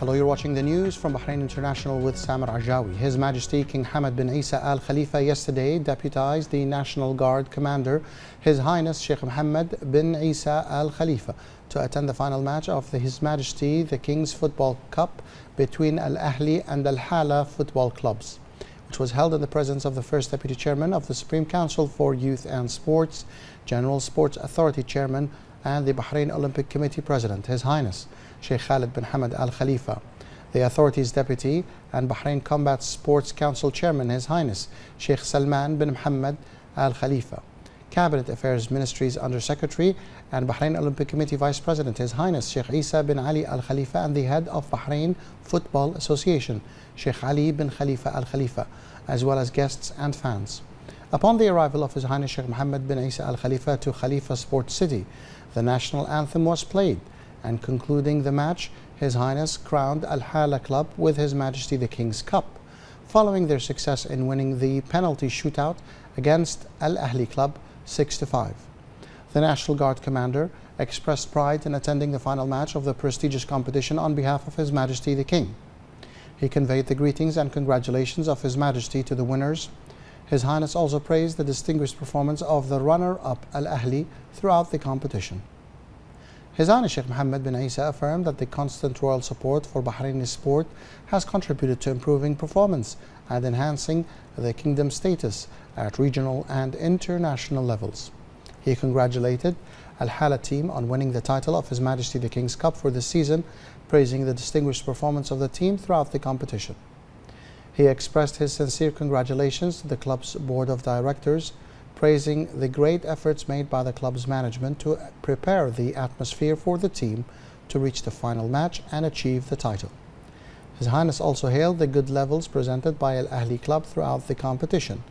Hello, you're watching the news from Bahrain International with Samir Ajawi. His Majesty King Hamad bin Isa Al Khalifa yesterday deputized the National Guard Commander, His Highness Sheikh Mohammed bin Isa Al Khalifa, to attend the final match of His Majesty the King's Football Cup between Al Ahli and Al Hala football clubs, which was held in the presence of the First Deputy Chairman of the Supreme Council for Youth and Sports, General Sports Authority Chairman, and the Bahrain Olympic Committee President, His Highness Sheikh Khalid bin Hamad Al Khalifa, the authority's deputy and Bahrain Combat Sports Council Chairman, His Highness Sheikh Salman bin Mohammed Al Khalifa, Cabinet Affairs Ministries Under Secretary and Bahrain Olympic Committee Vice President, His Highness Sheikh Isa bin Ali Al Khalifa, and the head of Bahrain Football Association, Sheikh Ali bin Khalifa Al Khalifa, as well as guests and fans. Upon the arrival of His Highness Sheikh Mohammed bin Isa Al Khalifa to Khalifa Sports City, the national anthem was played, and concluding the match, His Highness crowned Al Hala Club with His Majesty the King's Cup, following their success in winning the penalty shootout against Al Ahli Club 6-5. The National Guard Commander expressed pride in attending the final match of the prestigious competition on behalf of His Majesty the King. He conveyed the greetings and congratulations of His Majesty to the winners. His Highness also praised the distinguished performance of the runner-up Al Ahli throughout the competition. His Highness Sheikh Mohammed bin Isa affirmed that the constant royal support for Bahraini sport has contributed to improving performance and enhancing the kingdom's status at regional and international levels. He congratulated Al Hala team on winning the title of His Majesty the King's Cup for this season, praising the distinguished performance of the team throughout the competition. He expressed his sincere congratulations to the club's board of directors, praising the great efforts made by the club's management to prepare the atmosphere for the team to reach the final match and achieve the title. His Highness also hailed the good levels presented by Al Ahli Club throughout the competition,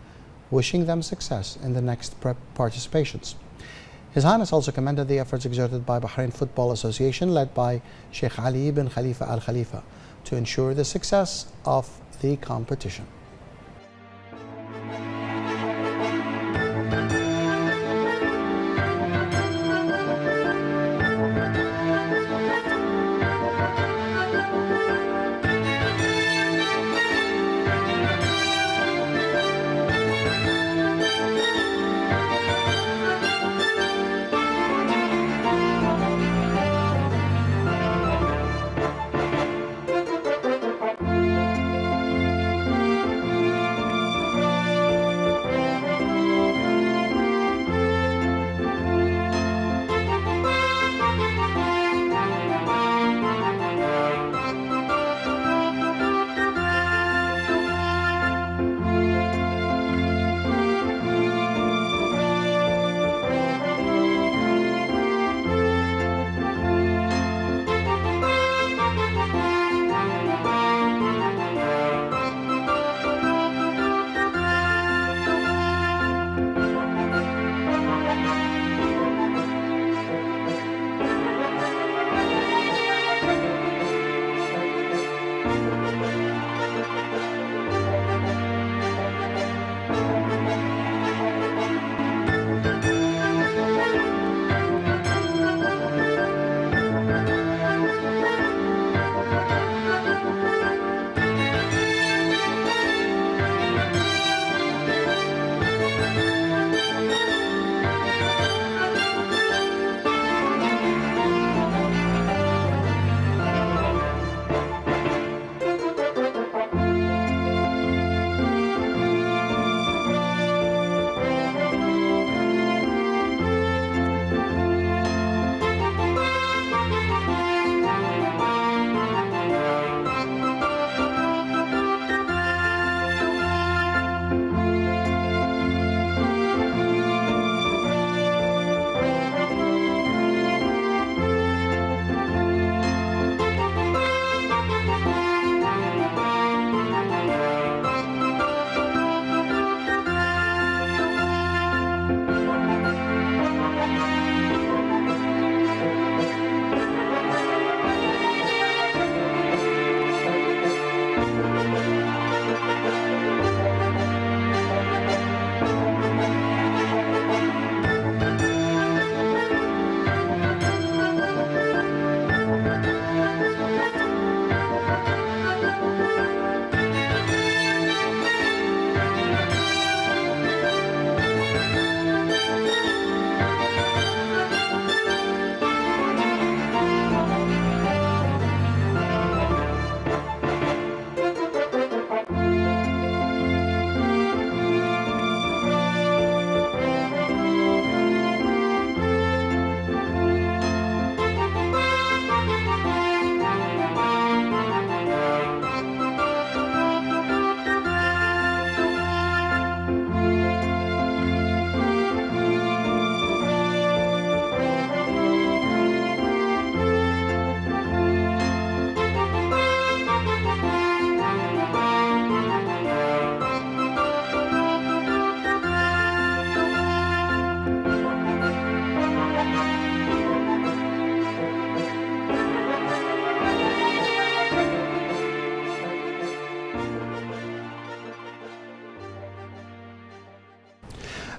wishing them success in the next participations. His Highness also commended the efforts exerted by Bahrain Football Association, led by Sheikh Ali bin Khalifa Al Khalifa, to ensure the success of the competition.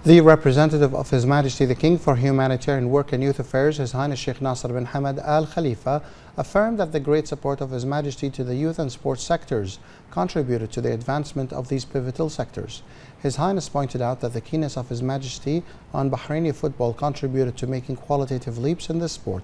The representative of His Majesty the King for Humanitarian Work and Youth Affairs, His Highness Sheikh Nasser bin Hamad Al Khalifa, affirmed that the great support of His Majesty to the youth and sports sectors contributed to the advancement of these pivotal sectors. His Highness pointed out that the keenness of His Majesty on Bahraini football contributed to making qualitative leaps in this sport,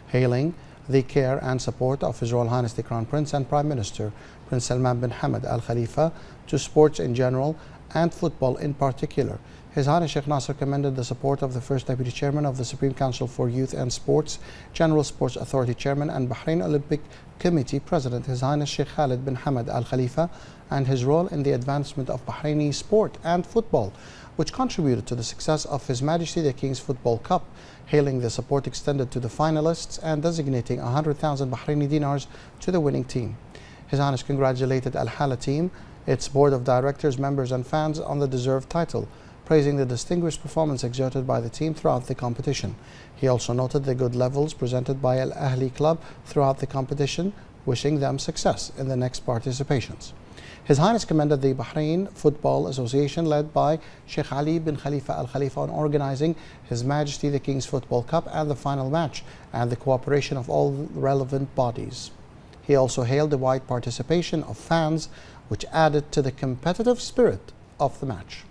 hailing the care and support of His Royal Highness the Crown Prince and Prime Minister Prince Salman bin Hamad Al Khalifa to sports in general and football in particular. His Highness Sheikh Nasser commended the support of the First Deputy Chairman of the Supreme Council for Youth and Sports, General Sports Authority Chairman and Bahrain Olympic Committee President, His Highness Sheikh Khalid bin Hamad Al Khalifa, and his role in the advancement of Bahraini sport and football, which contributed to the success of His Majesty the King's Football Cup, hailing the support extended to the finalists and designating 100,000 Bahraini dinars to the winning team. His Highness congratulated Al Hala team, its board of directors, members and fans on the deserved title, praising the distinguished performance exerted by the team throughout the competition. He also noted the good levels presented by Al Ahli club throughout the competition, wishing them success in the next participations. His Highness commended the Bahrain Football Association led by Sheikh Ali bin Khalifa Al Khalifa on organizing His Majesty the King's Football Cup and the final match, and the cooperation of all relevant bodies. He also hailed the wide participation of fans, which added to the competitive spirit of the match.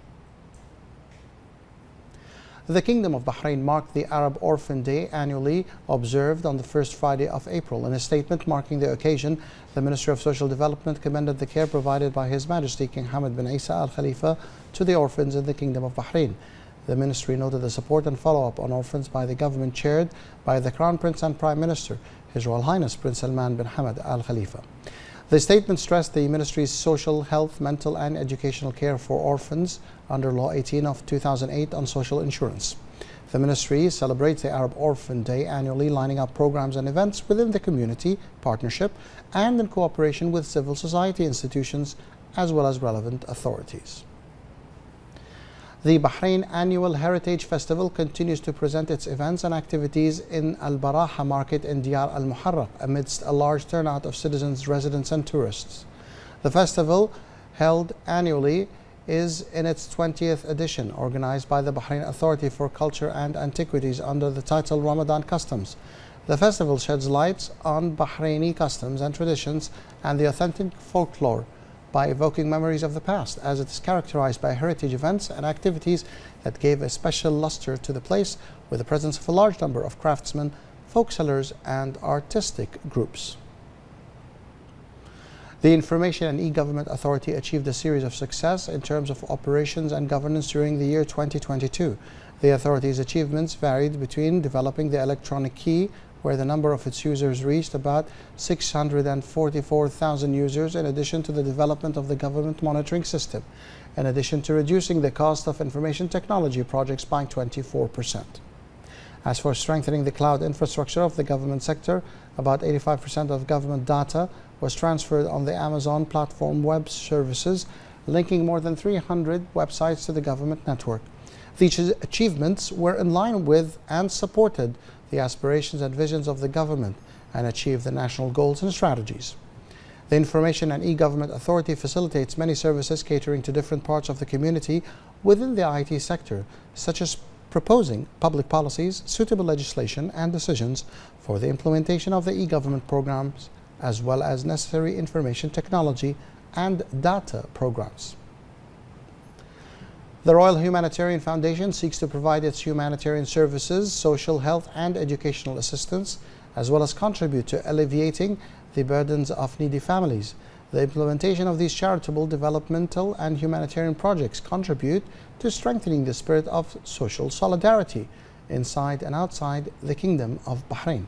The Kingdom of Bahrain marked the Arab Orphan Day, annually observed on the first Friday of April. In a statement marking the occasion, the Ministry of Social Development commended the care provided by His Majesty King Hamad bin Isa Al Khalifa to the orphans in the Kingdom of Bahrain. The ministry noted the support and follow-up on orphans by the government chaired by the Crown Prince and Prime Minister, His Royal Highness Prince Salman bin Hamad Al Khalifa. The statement stressed the ministry's social, health, mental and educational care for orphans under Law 18 of 2008 on social insurance. The ministry celebrates the Arab Orphan Day annually, lining up programs and events within the community partnership and in cooperation with civil society institutions as well as relevant authorities. The Bahrain Annual Heritage Festival continues to present its events and activities in Al Baraha Market in Diyar Al Muharraq amidst a large turnout of citizens, residents and tourists. The festival, held annually, is in its 20th edition, organized by the Bahrain Authority for Culture and Antiquities under the title Ramadan Customs. The festival sheds light on Bahraini customs and traditions and the authentic folklore by evoking memories of the past, as it is characterized by heritage events and activities that gave a special luster to the place, with the presence of a large number of craftsmen, folk sellers and artistic groups. The Information and E-Government Authority achieved a series of success in terms of operations and governance during the year 2022. The authority's achievements varied between developing the electronic key, where the number of its users reached about 644,000 users, in addition to the development of the government monitoring system, in addition to reducing the cost of information technology projects by 24%. As for strengthening the cloud infrastructure of the government sector, about 85% of government data was transferred on the Amazon platform web services, linking more than 300 websites to the government network. These achievements were in line with and supported the aspirations and visions of the government and achieved the national goals and strategies. The Information and E-Government Authority facilitates many services catering to different parts of the community within the IT sector, such as proposing public policies, suitable legislation and decisions for the implementation of the e-government programs, as well as necessary information technology and data programs. The Royal Humanitarian Foundation seeks to provide its humanitarian services, social, health and educational assistance, as well as contribute to alleviating the burdens of needy families. The implementation of these charitable, developmental and humanitarian projects contribute to strengthening the spirit of social solidarity inside and outside the Kingdom of Bahrain.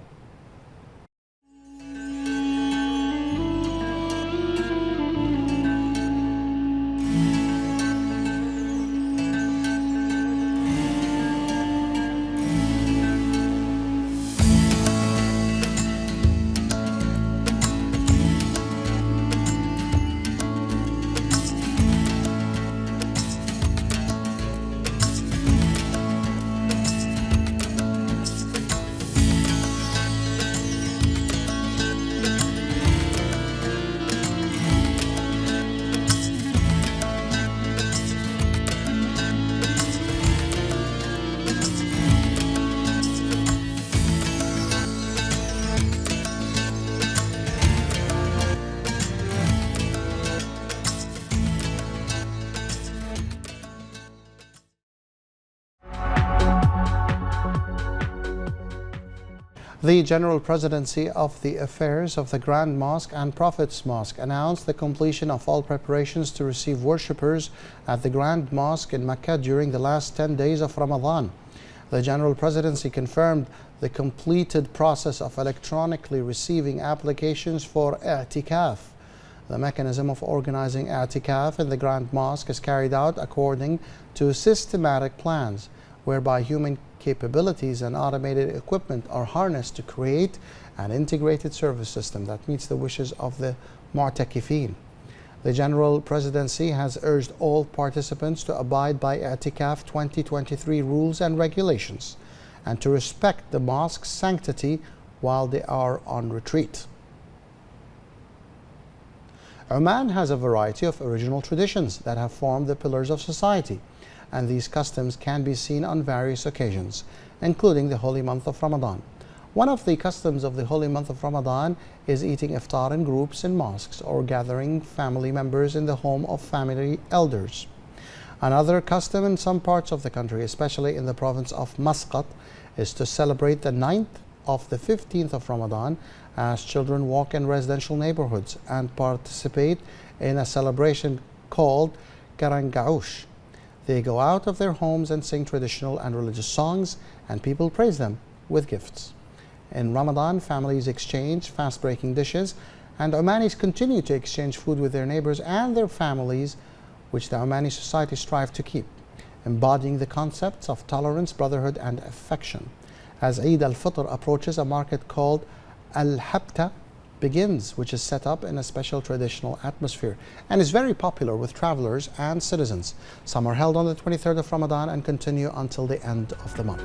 The General Presidency of the Affairs of the Grand Mosque and Prophet's Mosque announced the completion of all preparations to receive worshippers at the Grand Mosque in Mecca during the last 10 days of Ramadan. The General Presidency confirmed the completed process of electronically receiving applications for i'tikaf. The mechanism of organizing i'tikaf in the Grand Mosque is carried out according to systematic plans, whereby human capabilities and automated equipment are harnessed to create an integrated service system that meets the wishes of the mu'takifin. The General Presidency has urged all participants to abide by i'tikaf 2023 rules and regulations and to respect the mosque's sanctity while they are on retreat. Oman has a variety of original traditions that have formed the pillars of society, and these customs can be seen on various occasions, including the holy month of Ramadan. One of the customs of the holy month of Ramadan is eating iftar in groups in mosques or gathering family members in the home of family elders. Another custom in some parts of the country, especially in the province of Muscat, is to celebrate the 9th of the 15th of Ramadan as children walk in residential neighborhoods and participate in a celebration called Karangaush. They go out of their homes and sing traditional and religious songs, and people praise them with gifts. In Ramadan, families exchange fast-breaking dishes, and Omanis continue to exchange food with their neighbors and their families, which the Omani society strive to keep, embodying the concepts of tolerance, brotherhood, and affection. As Eid al-Fitr approaches, a market called Al-Habta begins, which is set up in a special traditional atmosphere and is very popular with travelers and citizens. Some are held on the 23rd of Ramadan and continue until the end of the month.